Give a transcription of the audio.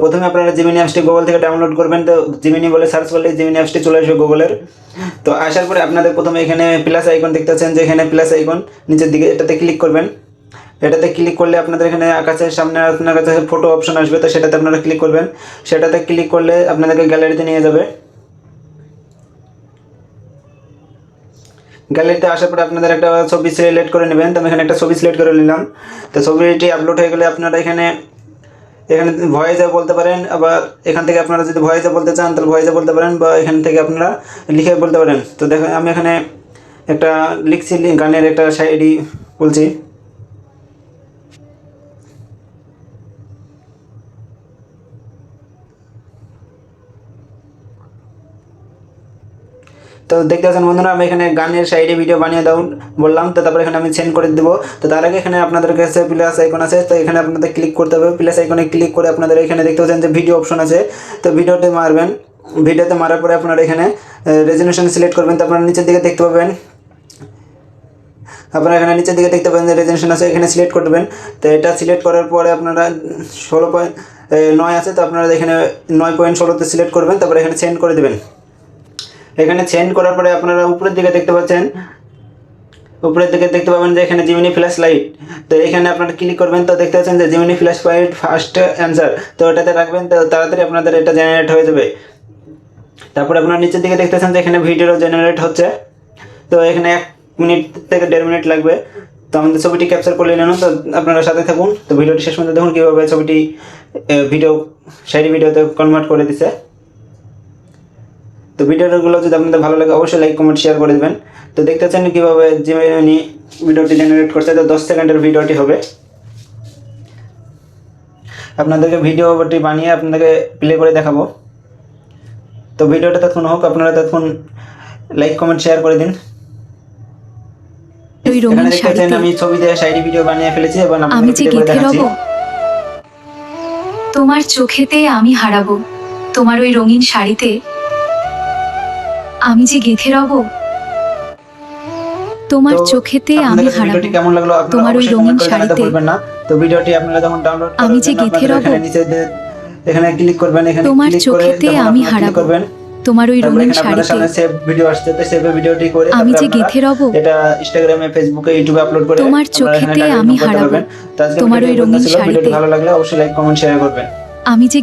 প্রথমে আপনারা জিমিনি অ্যাপসটি গুগল থেকে ডাউনলোড করবেন। তো জিমিনি বলে সার্চ করলে জিমিনি অ্যাপসটি চলে আসবে গুগলের। তো আসার পরে আপনাদের প্রথমে এখানে প্লাস আইকন দেখতে পাচ্ছেন যে এখানে প্লাস আইকন নিচের দিকে, এটাতে ক্লিক করবেন। এটাতে ক্লিক করলে আপনাদের এখানে আকাশের সামনে আপনার কাছে ফটো অপশন আসবে, তো সেটাতে আপনারা ক্লিক করবেন। সেটাতে ক্লিক করলে আপনাদেরকে গ্যালারিতে নিয়ে যাবে। গ্যালারিতে আসার পরে আপনাদের একটা ছবি সিলেক্ট করে নেবেন। তো আমি এখানে একটা ছবি সিলেক্ট করে নিলাম। তো ছবিটি আপলোড হয়ে গেলে আপনারা এখানে ভয়েসে বলতে পারেন, আবার এখান থেকে আপনারা যদি ভয়েসে বলতে চান তাহলে ভয়েসে বলতে পারেন, বা এখান থেকে আপনারা লিখে বলতে পারেন। তো দেখেন আমি এখানে একটা লিখছি, গানের একটা শায়রি বলছি। তো দেখতে পাচ্ছেন বন্ধুরা, আমি এখানে গানের সাইডে ভিডিও বানিয়ে দাও বললাম। তো তারপরে এখানে আমি সেন্ড করে দেবো। তো তার আগে এখানে আপনাদের কাছে প্লাস আইকন আছে, তো এখানে আপনাদের ক্লিক করতে হবে। প্লাস আইকনে ক্লিক করে আপনাদের এখানে দেখতে পাচ্ছেন যে ভিডিও অপশন আছে, তো ভিডিওতে মারবেন। ভিডিওতে মারার পরে আপনারা এখানে রেজলিউশন সিলেক্ট করবেন। তো আপনারা নিচের দিকে দেখতে পাবেন, আপনারা এখানে নিচের দিকে দেখতে পাবেন যে রেজলিউশন আছে, এখানে সিলেক্ট করবেন। তো এটা সিলেক্ট করার পরে আপনারা 16.9 আছে, তো আপনারা এখানে 9.16তে সিলেক্ট করবেন। তারপরে এখানে সেন্ড করে দেবেন। এখানে সেন্ড করার পরে আপনারা উপরের দিকে দেখতে পাচ্ছেন, উপরের দিকে দেখতে পাবেন যে এখানে জিমিনি ফ্ল্যাশ লাইট। তো এখানে আপনারা ক্লিক করবেন। তো দেখতে পাচ্ছেন যে Gemini flash light first answer, তো এটাতে রাখবেন। তো তাড়াতাড়ি আপনাদের এটা জেনারেট হয়ে যাবে। তারপরে আপনারা নিচের দিকে দেখতে পাচ্ছেন যে এখানে ভিডিও জেনারেট হচ্ছে। তো এখানে 1 মিনিট থেকে 1.5 মিনিট লাগবে। তো আমাদের ছবিটি ক্যাপচার করে নিলাম। তো আপনারা সাথে থাকুন। তো ভিডিওটি শেষ পর্যন্ত দেখুন কীভাবে ছবিটি শায়রি ভিডিওতে কনভার্ট করে দিছে। তো ভিডিওগুলো যদি আপনাদের ভালো লাগে অবশ্যই লাইক কমেন্ট শেয়ার করে দেবেন। তো দেখতে চান কীভাবে জিমিনি ভিডিওটি জেনারেট করছে। তো 10 সেকেন্ডের ভিডিওটি হবে। আপনাদেরকে ভিডিওটি বানিয়ে আপনাদেরকে প্লে করে দেখাবো। তো ভিডিওটা তখন হোক, আপনারা তখন লাইক কমেন্ট শেয়ার করে দিন। এখানে দেখতে পাচ্ছেন আমি ছবি দিয়ে শায়রি ভিডিও বানিয়ে ফেলেছি এবং আমি যে গেঁথে রব তোমার চোখেতে, আমি হারাবো তোমার ওই রঙিন শাড়িতে। আমি যে গেঁথে রব তোমার চোখেতে, আমি হারাবো কেমন লাগলো তোমার ওই রঙিন শাড়িতে। তো ভিডিওটি আপনারা যখন ডাউনলোড করবেন আমি যে গেঁথে রব এখানে ক্লিক করবেন, এখানে তোমার ক্লিক করে চোখেতে, আমি হারাবো তোমার ওই রঙিন শাড়িতে। সেভ ভিডিও আসছে, তো সেভ ভিডিওটি করে আমি যে গেঁথে রব এটা ইনস্টাগ্রামে, ফেসবুকে, ইউটিউবে আপলোড করে তোমার চোখেতে, আমি হারাবো তোমার ওই রঙিন শাড়িতে। ভালো লাগলে অবশ্যই লাইক কমেন্ট শেয়ার করবেন। আমি যে